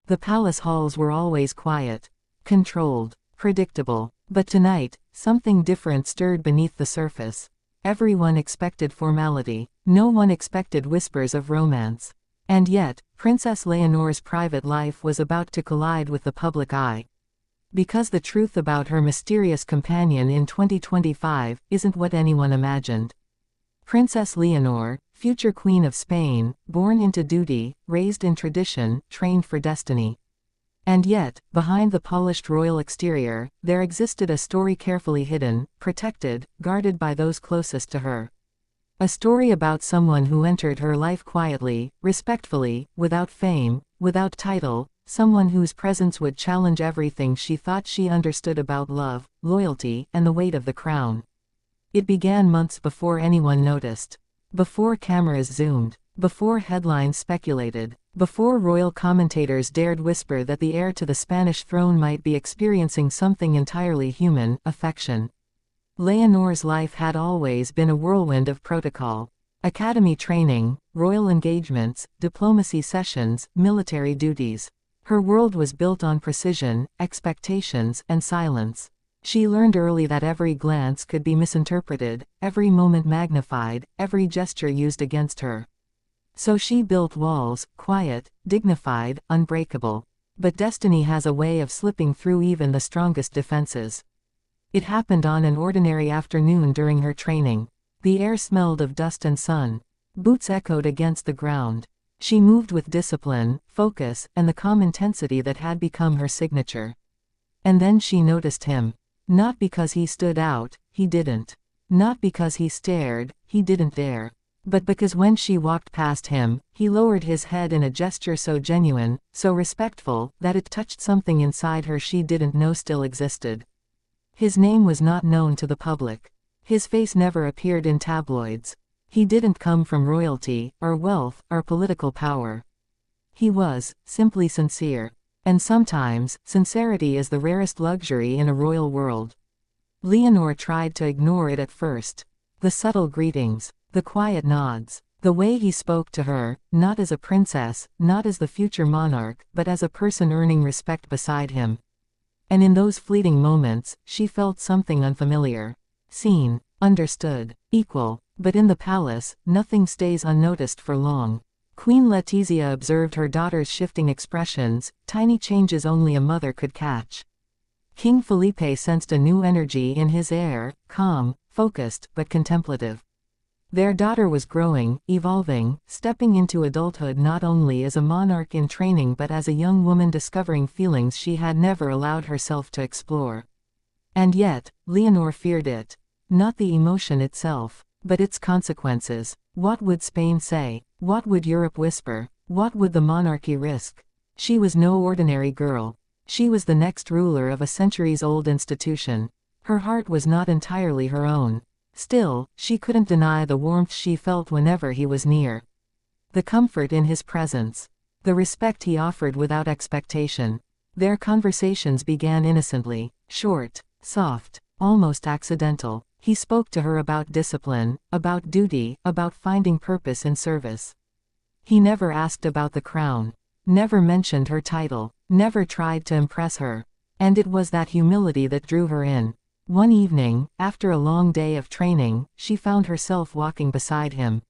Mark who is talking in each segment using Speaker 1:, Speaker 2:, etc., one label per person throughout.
Speaker 1: The palace halls were always quiet, controlled, predictable. But tonight, something different stirred beneath the surface. Everyone expected formality. No one expected whispers of romance. And yet, Princess Leonor's private life was about to collide with the public eye. Because the truth about her mysterious companion in 2025 isn't what anyone imagined. Princess Leonor, future Queen of Spain, born into duty, raised in tradition, trained for destiny. And yet, behind the polished royal exterior, there existed a story carefully hidden, protected, guarded by those closest to her. A story about someone who entered her life quietly, respectfully, without fame, without title, someone whose presence would challenge everything she thought she understood about love, loyalty, and the weight of the crown. It began months before anyone noticed. Before cameras zoomed. Before headlines speculated. Before royal commentators dared whisper that the heir to the Spanish throne might be experiencing something entirely human, affection. Leonor's life had always been a whirlwind of protocol. Academy training, royal engagements, diplomacy sessions, military duties. Her world was built on precision, expectations, and silence. She learned early that every glance could be misinterpreted, every moment magnified, every gesture used against her. So she built walls, quiet, dignified, unbreakable. But destiny has a way of slipping through even the strongest defenses. It happened on an ordinary afternoon during her training. The air smelled of dust and sun. Boots echoed against the ground. She moved with discipline, focus, and the calm intensity that had become her signature. And then she noticed him. Not because he stood out, he didn't. Not because he stared, he didn't dare. But because when she walked past him, he lowered his head in a gesture so genuine, so respectful, that it touched something inside her she didn't know still existed. His name was not known to the public. His face never appeared in tabloids. He didn't come from royalty, or wealth, or political power. He was simply sincere. And sometimes, sincerity is the rarest luxury in a royal world. Leonor tried to ignore it at first. The subtle greetings, the quiet nods, the way he spoke to her, not as a princess, not as the future monarch, but as a person earning respect beside him. And in those fleeting moments, she felt something unfamiliar. Seen, understood, equal. But in the palace, nothing stays unnoticed for long. Queen Letizia observed her daughter's shifting expressions, tiny changes only a mother could catch. King Felipe sensed a new energy in his air, calm, focused, but contemplative. Their daughter was growing, evolving, stepping into adulthood not only as a monarch in training but as a young woman discovering feelings she had never allowed herself to explore. And yet, Leonor feared it. Not the emotion itself, but its consequences. What would Spain say? What would Europe whisper? What would the monarchy risk? She was no ordinary girl. She was the next ruler of a centuries-old institution. Her heart was not entirely her own. Still, she couldn't deny the warmth she felt whenever he was near. The comfort in his presence. The respect he offered without expectation. Their conversations began innocently, short, soft, almost accidental. He spoke to her about discipline, about duty, about finding purpose in service. He never asked about the crown. Never mentioned her title. Never tried to impress her. And it was that humility that drew her in. One evening, after a long day of training, she found herself walking beside him.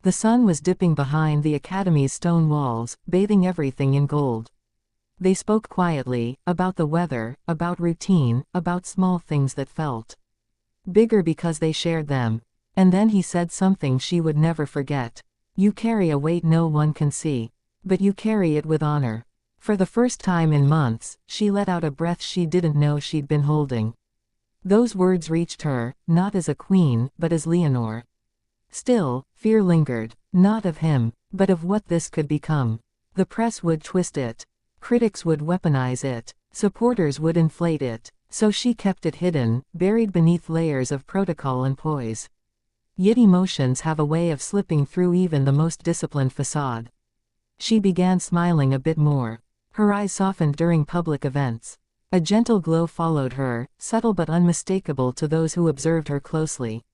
Speaker 1: The sun was dipping behind the academy's stone walls, bathing everything in gold. They spoke quietly, about the weather, about routine, about small things that felt bigger because they shared them. And then he said something she would never forget. You carry a weight no one can see. But you carry it with honor. For the first time in months, she let out a breath she didn't know she'd been holding. Those words reached her, not as a queen, but as Leonor. Still, fear lingered, not of him, but of what this could become. The press would twist it. Critics would weaponize it. Supporters would inflate it. So she kept it hidden, buried beneath layers of protocol and poise. Yet emotions have a way of slipping through even the most disciplined facade. She began smiling a bit more. Her eyes softened during public events. A gentle glow followed her, subtle but unmistakable to those who observed her closely.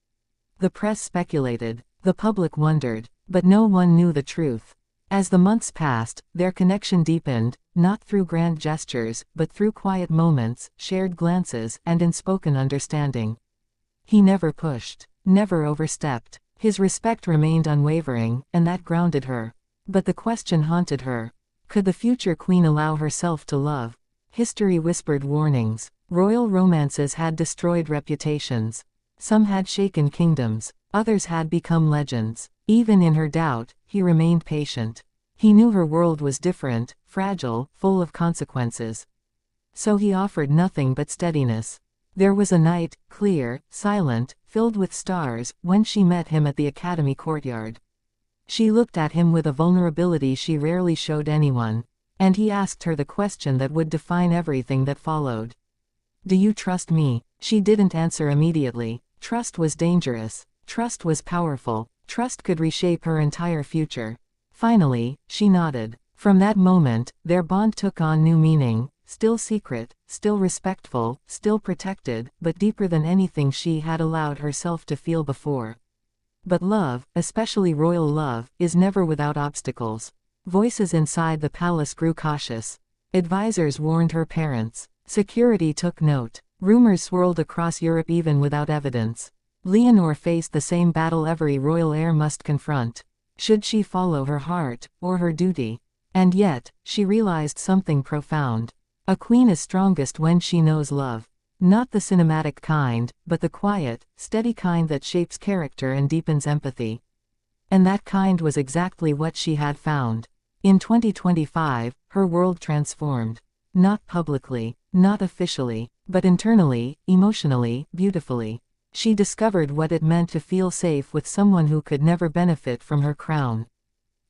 Speaker 1: The press speculated. The public wondered. But no one knew the truth. As the months passed, their connection deepened, not through grand gestures, but through quiet moments, shared glances, and unspoken understanding. He never pushed, never overstepped. His respect remained unwavering, and that grounded her. But the question haunted her. Could the future queen allow herself to love? History whispered warnings. Royal romances had destroyed reputations. Some had shaken kingdoms. Others had become legends. Even in her doubt, he remained patient. He knew her world was different, fragile, full of consequences. So he offered nothing but steadiness. There was a night, clear, silent, filled with stars, when she met him at the academy courtyard. She looked at him with a vulnerability she rarely showed anyone. And he asked her the question that would define everything that followed. "Do you trust me?" She didn't answer immediately. Trust was dangerous. Trust was powerful. Trust could reshape her entire future. Finally, she nodded. From that moment, their bond took on new meaning, still secret, still respectful, still protected, but deeper than anything she had allowed herself to feel before. But love, especially royal love, is never without obstacles. Voices inside the palace grew cautious. Advisors warned her parents. Security took note. Rumors swirled across Europe even without evidence. Leonor faced the same battle every royal heir must confront. Should she follow her heart, or her duty? And yet, she realized something profound. A queen is strongest when she knows love. Not the cinematic kind, but the quiet, steady kind that shapes character and deepens empathy. And that kind was exactly what she had found. In 2025, her world transformed. Not publicly, not officially, but internally, emotionally, beautifully. She discovered what it meant to feel safe with someone who could never benefit from her crown.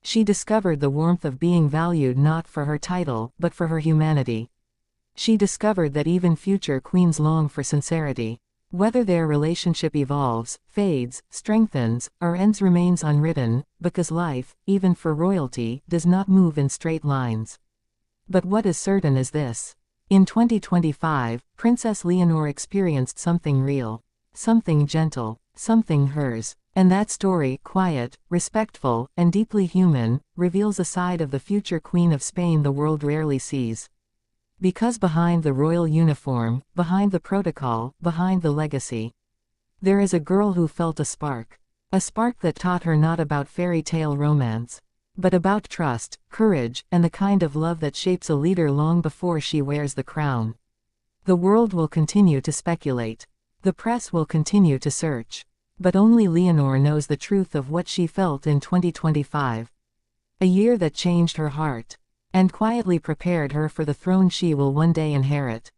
Speaker 1: She discovered the warmth of being valued not for her title, but for her humanity. She discovered that even future queens long for sincerity. Whether their relationship evolves, fades, strengthens, or ends remains unwritten, because life, even for royalty, does not move in straight lines. But what is certain is this. In 2025, Princess Leonor experienced something real. Something gentle. Something hers. And that story, quiet, respectful, and deeply human, reveals a side of the future Queen of Spain the world rarely sees. Because behind the royal uniform, behind the protocol, behind the legacy, there is a girl who felt a spark. A spark that taught her not about fairy tale romance, but about trust, courage, and the kind of love that shapes a leader long before she wears the crown. The world will continue to speculate. The press will continue to search. But only Leonor knows the truth of what she felt in 2025. A year that changed her heart. And quietly prepared her for the throne she will one day inherit.